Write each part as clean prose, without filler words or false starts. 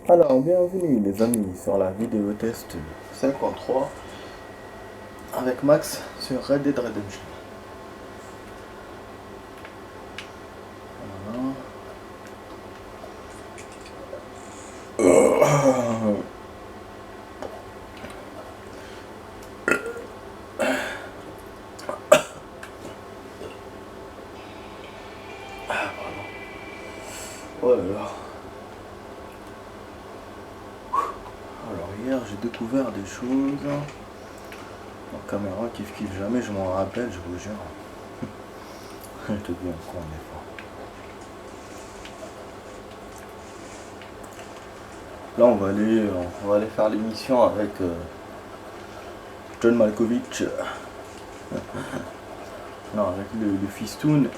Alors, bienvenue les amis sur la vidéo test 53 avec Max sur Red Dead Redemption. Voilà. Oh là là. Alors hier j'ai découvert des choses en caméra kiff jamais, je m'en rappelle, je vous jure. Je te dis encore une fois. Là on va aller faire l'émission avec John Malkovich. Non, avec le Fistoon.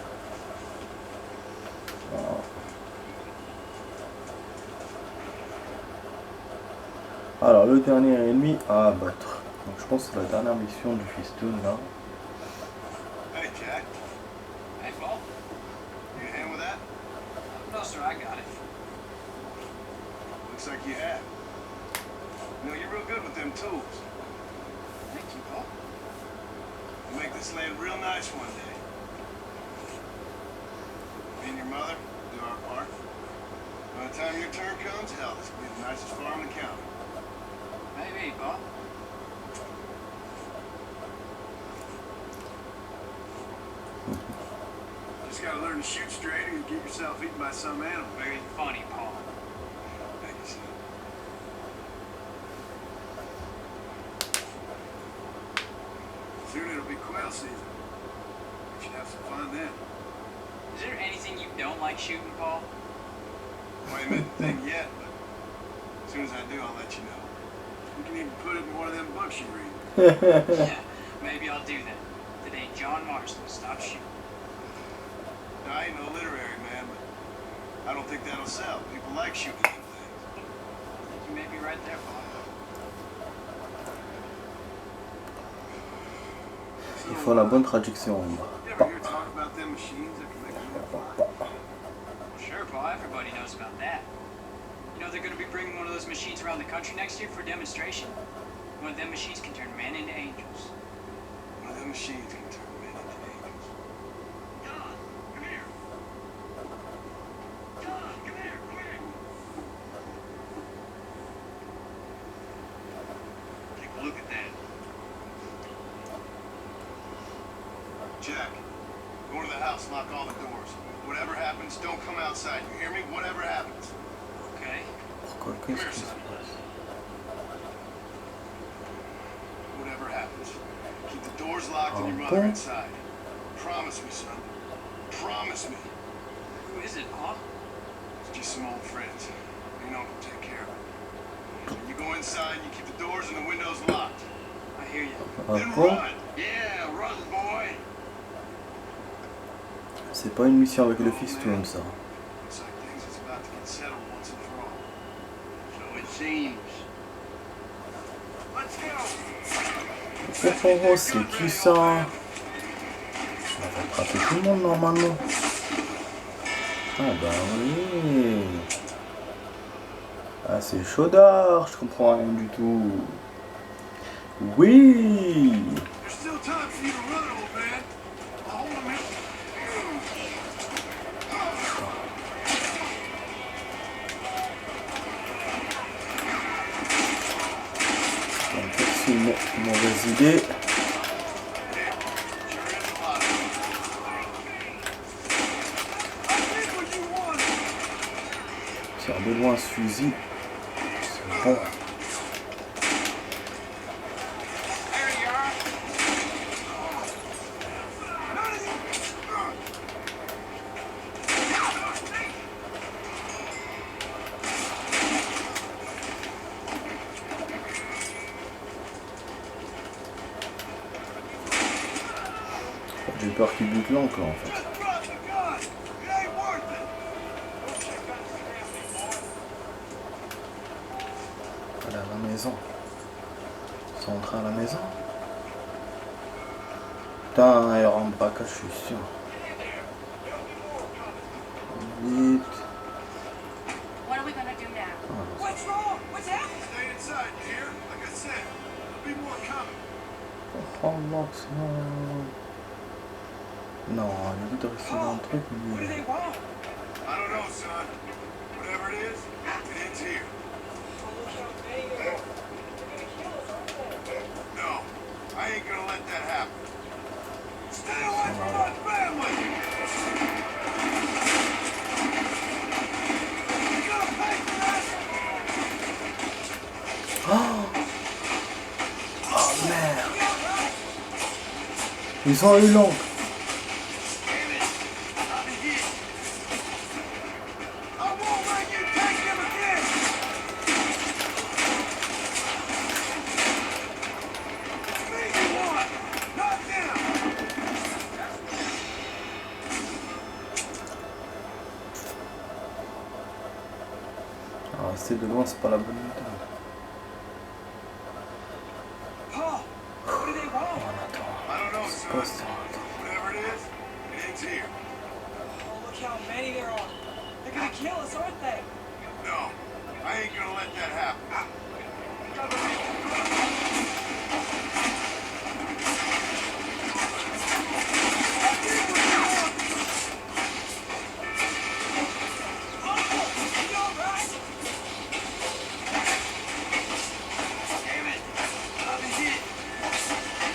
Alors le dernier ennemi à abattre. Donc je pense que c'est la dernière mission du Fistoon là. Hey Jack. Hey Paul. You a hand with that? No sir, I got it. Looks like you have. You know, you're real good with them tools. Thank you, Paul. You'll make this land real nice one day. Me and your mother do our part. By the time your turn comes, hell, this will be the nicest farm in the county. Maybe, Paul. Just gotta learn to shoot straight or you get yourself eaten by some animal. Very funny, Paul. Thank you, son. Soon it'll be quail season. We should have some fun then. Is there anything you don't like shooting, Paul? Well, I ain't meant the thing yet, but as soon as I do, I'll let you know. You can even put it in one of them books you read. Yeah, maybe I'll do that. Today, John Marston stopped shooting. Now, I ain't no literary man, but I don't think that'll sell. People like shooting them things. You may be right there, Paul. Il faut la bonne traduction. You ever hear talk about them machines that can make a new fire? Sure, Paul, everybody knows about that. You know, they're going to be bringing one of those machines around the country next year for a demonstration. One of them machines can turn men into angels. One of them machines can turn men into angels. John, come here. John, come here, quick. Take a look at that. Jack, go to the house, lock all the doors. Whatever happens, don't come outside. You hear me? Whatever happens. Okay? Pourquoi Come qu'est-ce here, qui se son. passe? Whatever happens, keep the doors locked and your Ah mother bon? inside. Promise me, son. Promise me. Who is it, Paul? It's just some old friends. You know they'll take care of it. You go inside, you keep the doors and the windows locked. I hear you. Ah Then bon? run! Yeah, run, boy! C'est pas une mission avec le Fistoon ça. Looks like things is about to get settled once and for all. So it seems. Let's go! Oh, c'est qui ça? Ça va attraper tout le monde normalement. Ah bah oui. Ah c'est chaudard, je comprends rien du tout. Oui. There's still time for you to run, old man. I'll hold him in. C'est une mauvaise idée. Tire de loin ce fusil. C'est bon. J'ai peur qu'il bute l'encre en fait. Allez à la maison. Ils sont entrés à la maison. Putain, il y aura un braquage, je suis sûr. Vite. What are we gonna do now? Oh Max, non. Non, il a tout resté dans le truc, What do mais... they want? I don't know, son. Whatever it is, it ends here. No, I ain't gonna let that happen. Stay away from my family! You gonna pay for that? Oh merde. Ils ont eu long. Damn it! I've been hit. I won't let you take him again! It's me you want, not them! Alors, rester de loin, c'est pas la bonne méthode. Paul, what do they want? Oh, attends. I don't know, C'est son. pas ça. Whatever it is, it ends here. Oh, look how many there are. They're gonna kill us, aren't they? No, I ain't gonna let that happen. Damn it! I've been hit.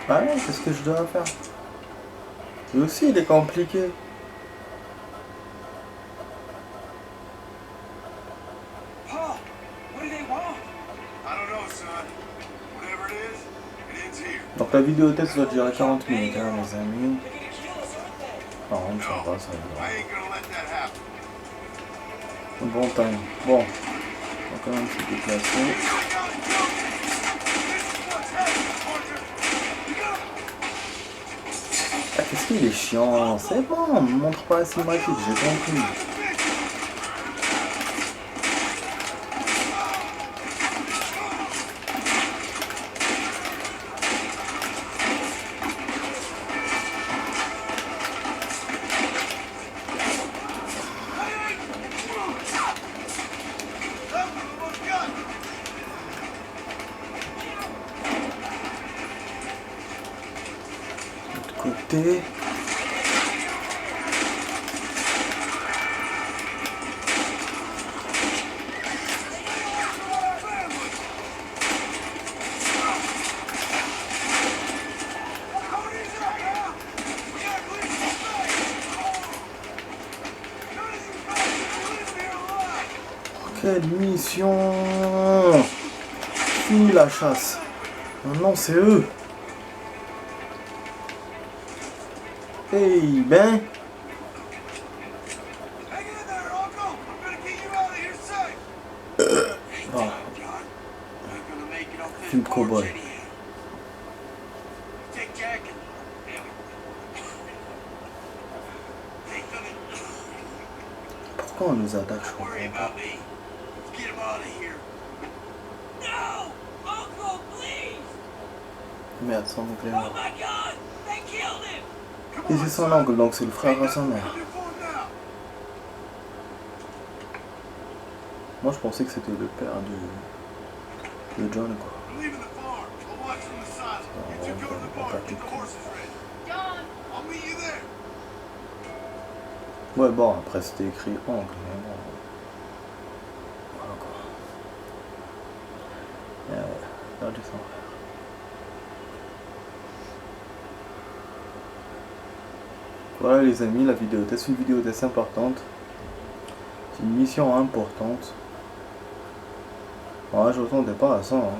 Ah ouais, qu'est-ce que je dois faire? Lui aussi, il est compliqué. Paul, what do they want? I don't know, son. Whatever it is, it ends here. Donc la vidéo test va durer 40 minutes, hein, les amis. They're gonna kill us, aren't they? Par contre, ça No, va, ça I va. ain't gonna let that happen. Bon time. Bon. On va quand même se déplacer. Ah, qu'est-ce qu'il est chiant. C'est bon, on me montre pas la cinématique, j'ai compris. Côté. Quelle mission! Fini la chasse. Maintenant c'est eux. Hey ben. Hang in there, Uncle! I'm gonna get you out of here safe! Ah, Ain't gonna make it off this film porch cowboy. anyhow. Take Jack and... Ain't gonna... Pourquoi on nous attaque, je Don't worry comprends pas. about me. Let's get him out of here. No! Uncle, please! Merde, sans Oh nucléaire. my god! They killed him! Come Et on, c'est son son. oncle, donc c'est le frère Ain't à sa nothing mère. we can do for him now. Moi je pensais que c'était le père de John quoi. We're leaving the farm. I'll watch from the side. You two go to the barn. Get the horses ready. John, I'll meet you there. Ouais bon après c'était écrit oncle mais bon. Voilà quoi. Perdu son frère. Voilà les amis, la vidéo test, une vidéo test importante. C'est une mission importante. Ouais, je m'attendais pas à ça. Hein.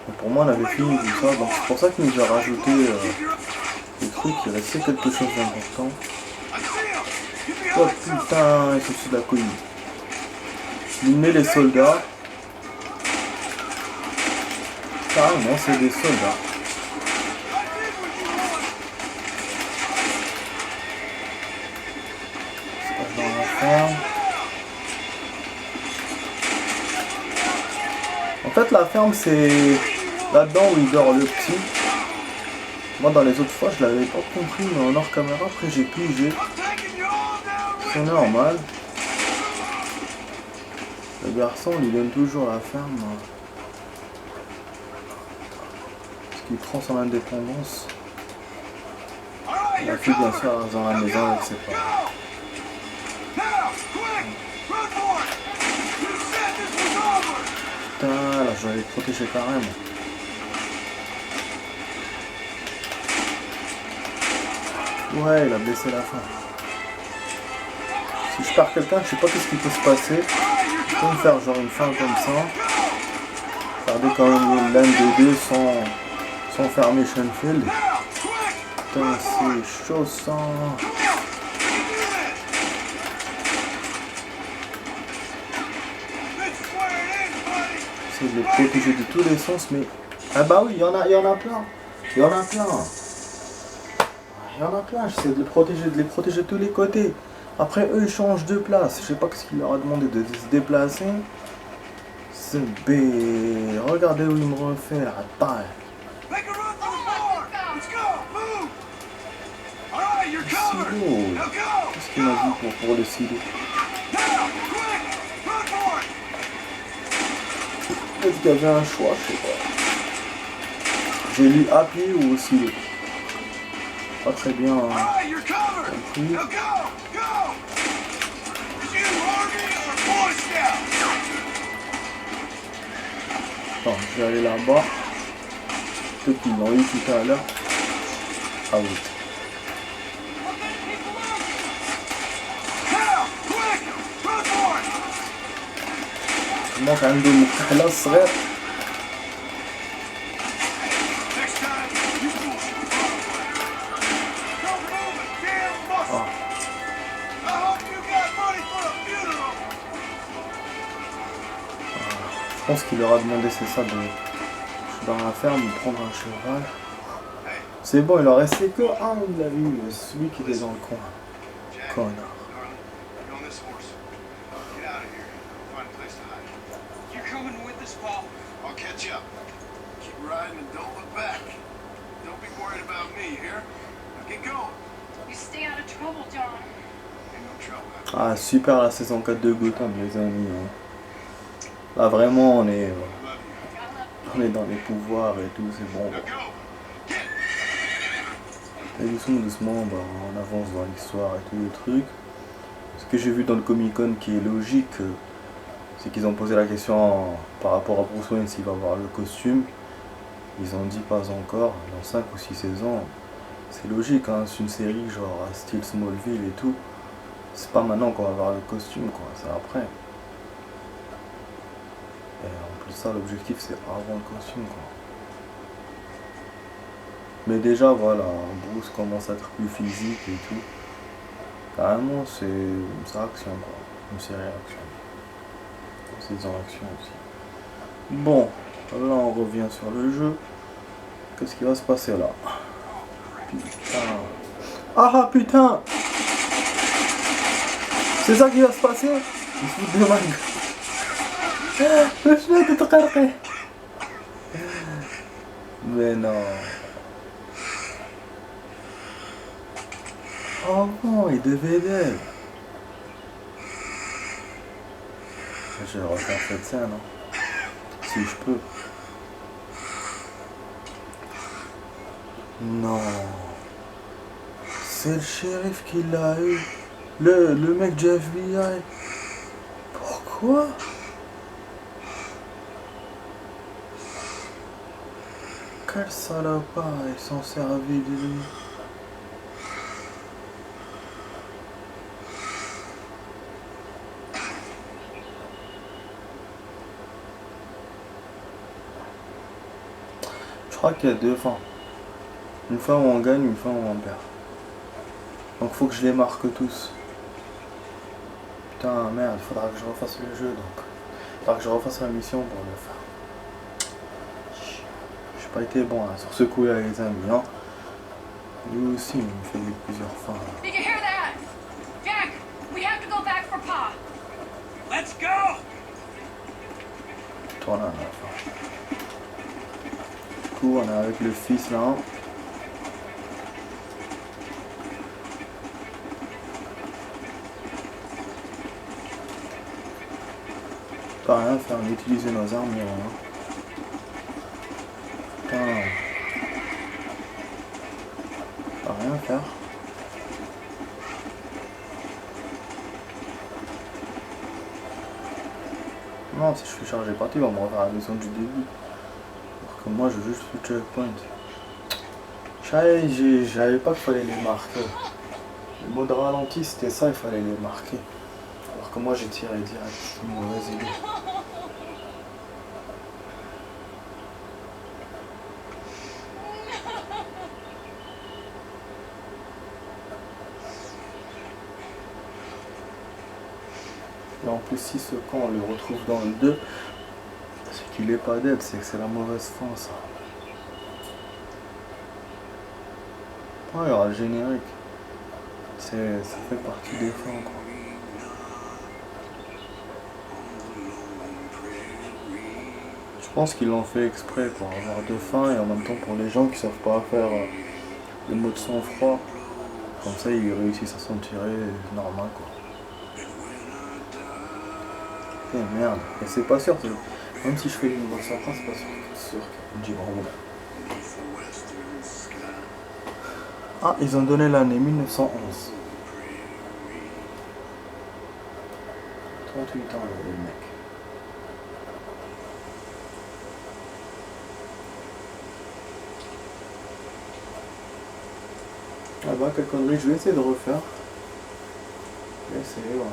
Mais pour moi on avait fini tout ça, donc c'est pour ça qu'il nous a rajouté des trucs, il restait quelque chose d'important. I see him. Get Oh behind something. putain, ils sont sous la colline. Miner les soldats. Carrément, c'est des soldats. I did what you wanted. Ça passe dans la ferme. En fait, la ferme, c'est là-dedans où il dort le petit. Moi, dans les autres fois, je l'avais pas compris, mais en hors caméra, après j'ai pigé. I'm taking you all down with C'est me. normal. Le garçon lui donne toujours la ferme. Parce qu'il prend son indépendance. La fille bien sûr reste dans la maison avec ses parents. Putain, là je vais les protéger carrément. Ouais, il a blessé la fin. Si je perds quelqu'un, je sais pas qu'est-ce qui peut se passer. Je peux me faire genre une fin comme ça. Garder quand même l'un des deux sans fermer Shenfield. Putain, c'est chaud ça. C'est de les protéger de tous les sens, mais... Ah bah oui, il y en a plein. Il y en a plein. Il y en a plein, j'essaie de les protéger de tous les côtés. Après, eux, ils changent de place. Je sais pas ce qu'il leur a demandé de se déplacer. C'est B. Regardez où il me refait la taille. Silo. Qu'est-ce qu'il m'a dit pour le silo? Peut-être qu'il y avait un choix, je sais pas. J'ai lu happy ou silo. Pas très bien compris. Attends, je vais aller là-bas. Peut-être qu'ils l'ont eu tout à l'heure. Ah oui. ممكن عنده مفتاح صغير. Je pense qu'il leur a demandé, c'est ça, de dans la ferme, de prendre un cheval. C'est bon, il en restait que un, il l'a vu, celui qui était dans le coin. Connard. Ah, super la saison 4 de Gotham, les amis. Hein. Là, vraiment, on est dans les pouvoirs et tout, c'est bon. Et doucement, bah, on avance dans l'histoire et tout le truc. Ce que j'ai vu dans le Comic-Con qui est logique, c'est qu'ils ont posé la question par rapport à Bruce Wayne s'il va avoir le costume. Ils ont dit pas encore, dans 5 ou 6 saisons. C'est logique, hein, c'est une série genre à style Smallville et tout. C'est pas maintenant qu'on va avoir le costume, quoi, c'est après. Et en plus ça, l'objectif c'est avant le costume, quoi. Mais déjà, voilà, Bruce commence à être plus physique et tout. Carrément, c'est action, quoi. Une série action. C'est en action aussi. Bon, là on revient sur le jeu. Qu'est-ce qui va se passer là? Putain. Ah putain! C'est ça qui va se passer? Il se fout de ma gueule. Le chemin est تقرقي. Mais non. Oh non, il devait d'elle. Je vais refaire cette scène, hein. Si je peux. Non. C'est le shérif qui l'a eu. Le mec du FBI. Pourquoi? Quel salopard, ils sont servis de lui. Je crois qu'il y a 2 fins. Une fois où on gagne, une fois où on perd. Donc faut que je les marque tous. Putain merde, il faudra que je refasse le jeu donc. Il faudra que je refasse la mission pour le faire. J'ai pas été bon hein, sur ce coup là les amis. Hein. Lui aussi il me fait plusieurs fins. Did you hear that? Jack, we have to go back for Pa. Let's go! Toi là, à la fin. Du coup on est avec le fils là. pas rien faire, on utiliser nos armes, mais rien. Putain. Pas rien faire. Non, si je fais charger partie, il va me refaire la mission du début. Alors que moi, je veux juste le checkpoint. J'avais pas qu'il fallait les marquer. Le mode ralenti, c'était ça, il fallait les marquer. Alors que moi, j'ai tiré direct. C'est une mauvaise idée. Et en plus, si ce camp on le retrouve dans le 2, c'est qu'il est pas dead, c'est que c'est la mauvaise fin, ça. Ah, il y aura le générique. Ça fait partie des fins, quoi. Je pense qu'ils l'ont fait exprès pour avoir deux fins et en même temps pour les gens qui savent pas faire le mode sang-froid. Comme ça, ils réussissent à s'en tirer normal, quoi. Eh merde, et c'est pas sûr, même si je fais le niveau sang-froid, c'est pas sûr qu'ils me diront. Ah, ils ont donné l'année 1911. 38 ans, le mec. Ah bah, quelle connerie, je vais essayer de refaire. Je vais essayer, voilà.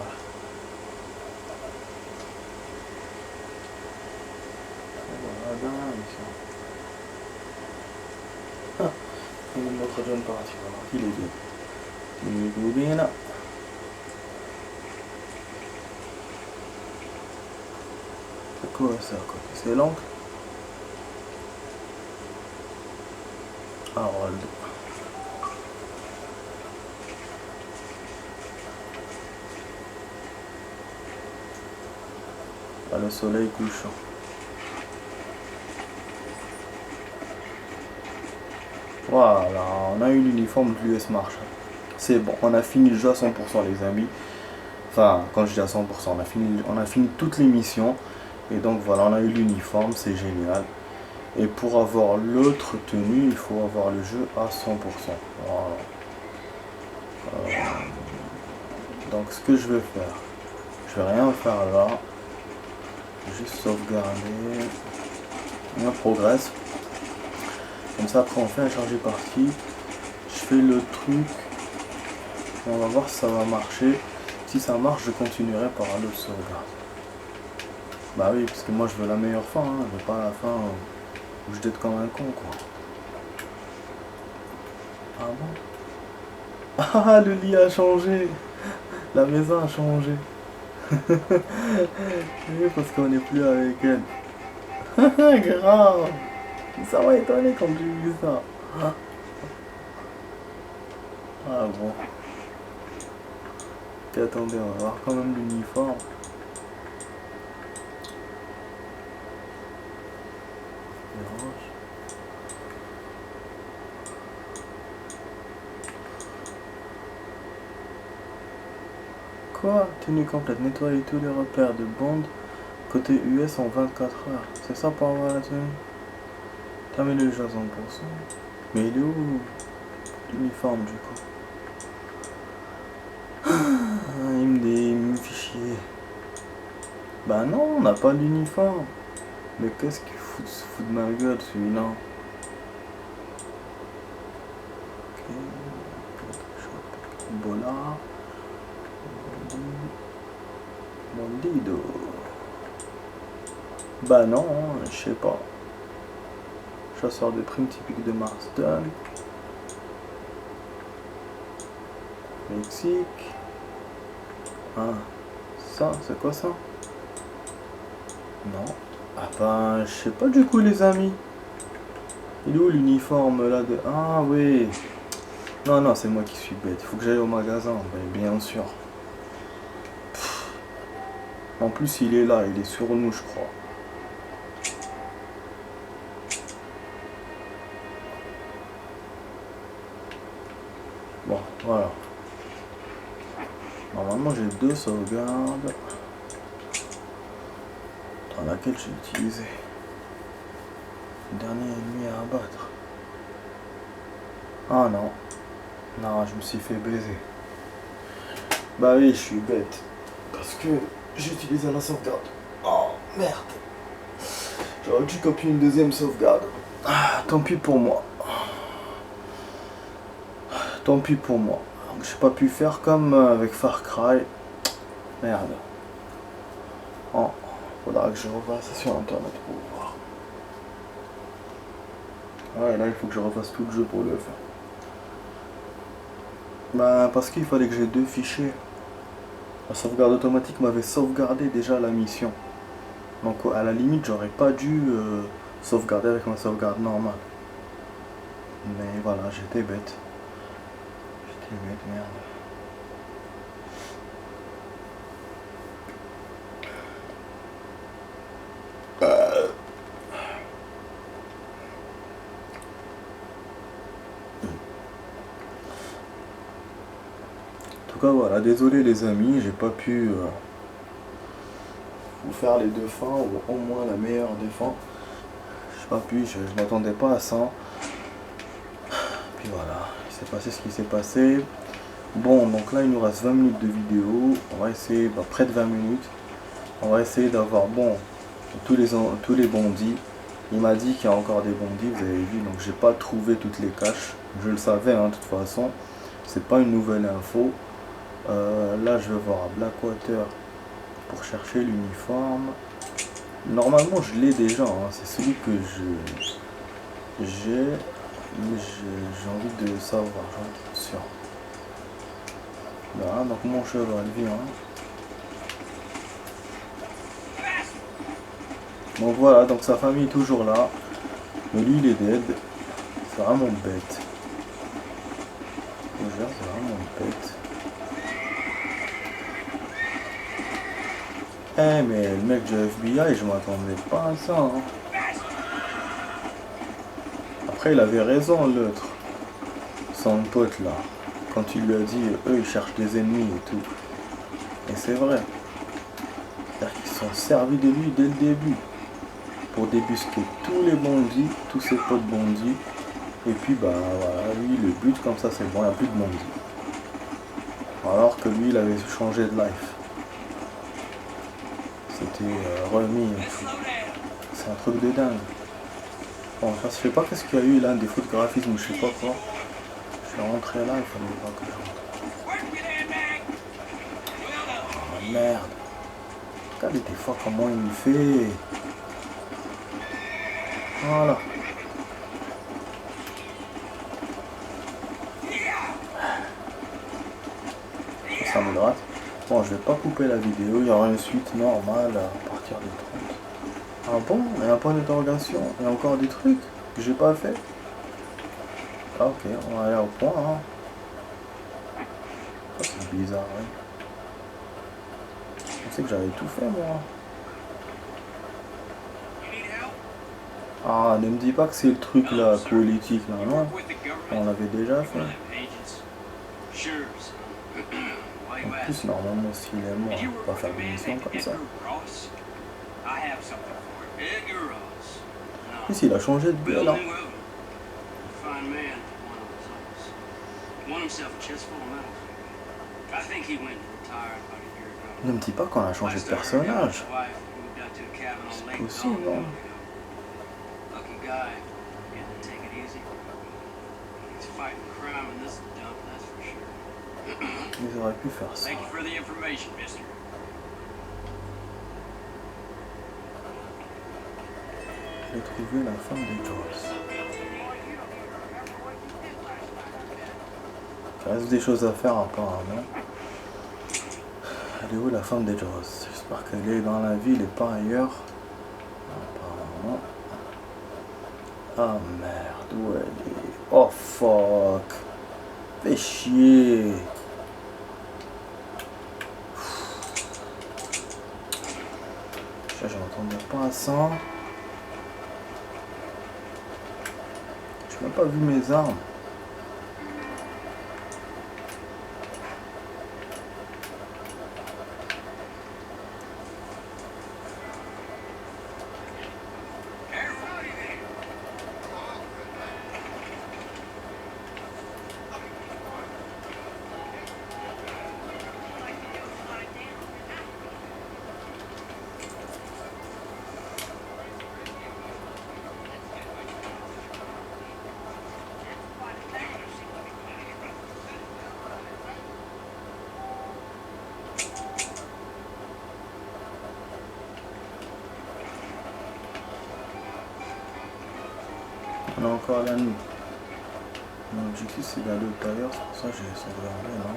Voilà, dans la mission. Ah, il y a notre jeune parti, voilà, il est bien. Il est bien là. C'est quoi ça, quoi? C'est l'encre? Harold. Ah, le soleil couchant. Voilà, on a eu l'uniforme de l'US Marshal. C'est bon, on a fini le jeu à 100% les amis. Enfin, quand je dis à 100%, on a fini toutes les missions. Et donc voilà, on a eu l'uniforme, c'est génial. Et pour avoir l'autre tenue, il faut avoir le jeu à 100%. Voilà. Donc ce que je vais faire, je vais rien faire là. Juste sauvegarder. On progresse. Comme ça après on fait un chargé parti. Je fais le truc. On va voir si ça va marcher. Si ça marche, je continuerai par l'autre sauvegarde. Bah oui, parce que moi je veux la meilleure fin, hein. Je veux pas la fin où je dette comme un con, quoi. Ah bon? Ah, le lit a changé. La maison a changé. Oui, parce qu'on n'est plus avec elle. Grave. Ça m'a étonné quand j'ai vu ça. Ah bon. Ok, attendez, on va voir quand même l'uniforme. Quoi? Tenue complète, nettoyer tous les repères de bande côté US en 24 heures. C'est ça pour avoir la tenue? Terminer le jeu à 100%. Mais il est où l'uniforme du coup? Il me fait chier. Bah non, on n'a pas d'uniforme. Mais qu'est-ce qu'il se fout de ma gueule celui-là? Ok. Bola. Bandido. Bah non, je sais pas. Chasseur de primes typique de Marston. Mexique. Ah, ça, c'est quoi ça? Non. Ah ben, je sais pas du coup les amis. Il est où l'uniforme là de... Ah oui. Non, non, c'est moi qui suis bête. Il faut que j'aille au magasin, ben, bien sûr. Pff. En plus, il est là, il est sur nous, je crois. Bon, voilà. Normalement, j'ai 2 sauvegardes. laquelle j'ai utilisé. Dernier ennemi à abattre. Ah non. Non, je me suis fait baiser. Bah oui, je suis bête. Parce que j'ai utilisé la sauvegarde. Oh merde. J'aurais dû copier une deuxième sauvegarde. Ah, tant pis pour moi. Tant pis pour moi. Donc j'ai pas pu faire comme avec Far Cry. Merde. Oh, faudra que je refasse ça sur internet pour voir. Ouais, là il faut que je refasse tout le jeu pour le faire. Bah parce qu'il fallait que j'ai deux fichiers. La sauvegarde automatique m'avait sauvegardé déjà la mission. Donc à la limite j'aurais pas dû sauvegarder avec ma sauvegarde normale. Mais voilà, j'étais bête. J'étais bête, merde. En tout cas voilà, désolé les amis, j'ai pas pu vous faire les deux fins, ou au moins la meilleure des fins. J'ai pas pu, je m'attendais pas à ça. Puis voilà, il s'est passé ce qui s'est passé. Bon, donc là il nous reste 20 minutes de vidéo. On va essayer, près de 20 minutes. On va essayer d'avoir, bon, tous les bondis. Il m'a dit qu'il y a encore des bondis, vous avez vu, donc j'ai pas trouvé toutes les caches. Je le savais, hein, de toute façon. C'est pas une nouvelle info. Là je vais voir à Blackwater pour chercher l'uniforme. Normalement je l'ai déjà, hein, c'est celui que j'ai, mais j'ai envie de savoir, j'en suis sûr. Là, donc mon cheval vient. Donc voilà, donc sa famille est toujours là. Mais lui il est dead. C'est vraiment bête. Je vous jure, c'est vraiment bête. Eh mais le mec du FBI, je m'attendais pas à ça. Hein. Après il avait raison l'autre. Son pote là. Quand il lui a dit eux ils cherchent des ennemis et tout. Et c'est vrai. C'est-à-dire qu'ils se sont servis de lui dès le début. Pour débusquer tous les bandits, tous ses potes bandits. Et puis bah voilà, lui le but comme ça c'est bon, il n'y a plus de bandits. Alors que lui il avait changé de life. C'était remis. C'est un truc de dingue. Bon, je sais pas qu'est-ce qu'il y a eu là, des fautes de graphisme ou je sais pas quoi. Je suis rentré là, il fallait pas que je rentre. Oh merde. Regardez des fois comment il me fait. Voilà. Ça me gratte. Bon, je vais pas couper la vidéo, il y aura une suite normale à partir de 30. Ah bon, il y a un point d'interrogation, il y a encore des trucs que j'ai pas fait. Ah ok, on va aller au point. Hein. Ça c'est bizarre, hein. Je sais que j'avais tout fait moi. Ah, ne me dis pas que c'est le truc là, politique là, non? On l'avait déjà fait. En plus, normalement, s'il est mort, on va pas faire des missions comme ça. En plus, il a changé de gueule, hein. Ne me dis pas qu'on a changé de personnage. C'est possible, non? Ils auraient pu faire ça. J'ai trouvé la femme de Joss. Il reste des choses à faire apparemment. Elle est où la femme de Joss? J'espère qu'elle est dans la ville et pas ailleurs. Apparemment. Ah merde, où elle est? Oh fuck. Fais chier. Je m'attendais pas à ça. J'ai même pas vu mes armes. On a encore la nuit. Mon objectif c'est d'aller au tailleur, c'est pour ça que j'ai sauvegardé, non?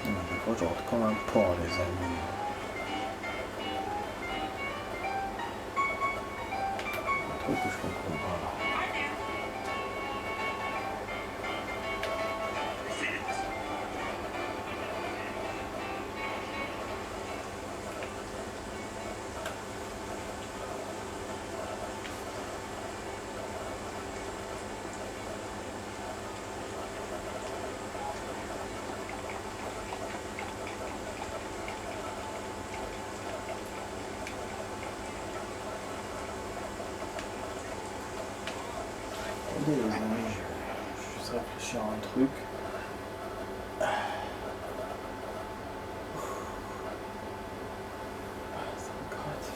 Des fois je rentre comme un porc les amis. Un truc que je comprends pas là. Attendez les amis, je vais juste réfléchir à un truc. Ça me gratte.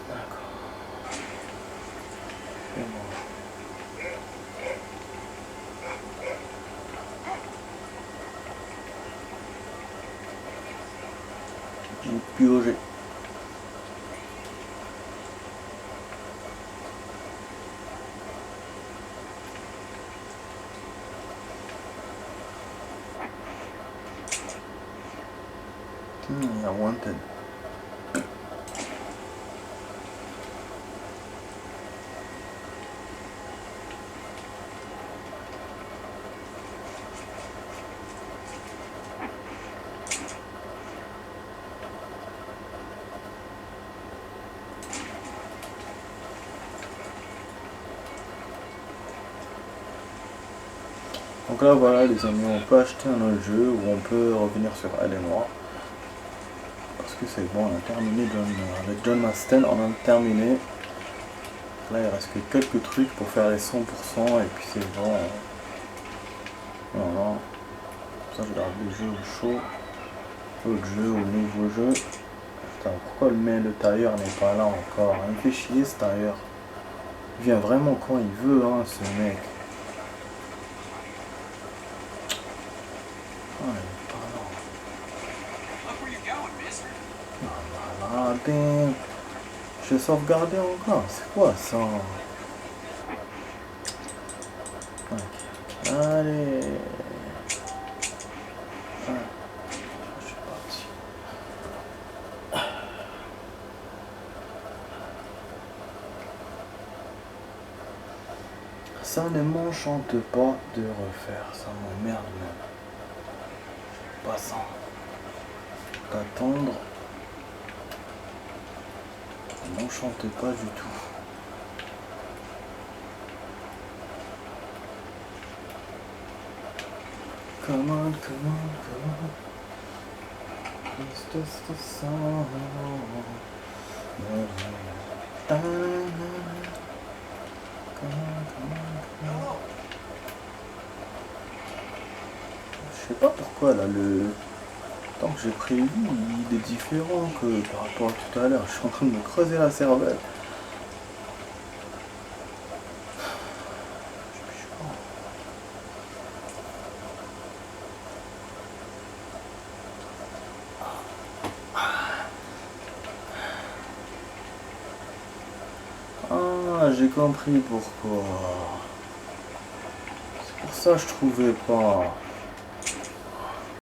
D'accord. C'est bon. J'ai piogé. Il y a Wanted. Donc là voilà les amis, on peut acheter un autre jeu où on peut revenir sur Elle est Noire. Parce que c'est bon, on a terminé avec John Marston, on a terminé. Là il reste que quelques trucs pour faire les 100% et puis c'est bon. Voilà. Ça je garde les jeux au chaud. Autre jeu, au nouveau jeu. Putain, pourquoi le tailleur n'est pas là encore? Il me fait chier ce tailleur. Il vient vraiment quand il veut hein ce mec. Ah damn. J'ai sauvegardé encore, c'est quoi ça? Ok. Allez. Ah. Je suis parti. Ça ne m'enchante pas de refaire, ça m'emmerde même. Pas sans d'attendre. Ça m'enchante pas du tout. Come on, come on, come on. It's just a song. Come on. Je sais pas pourquoi là le temps que j'ai prévu il est différent que par rapport à tout à l'heure. Je suis en train de me creuser la cervelle. Ah, j'ai compris pourquoi. C'est pour ça que je trouvais pas.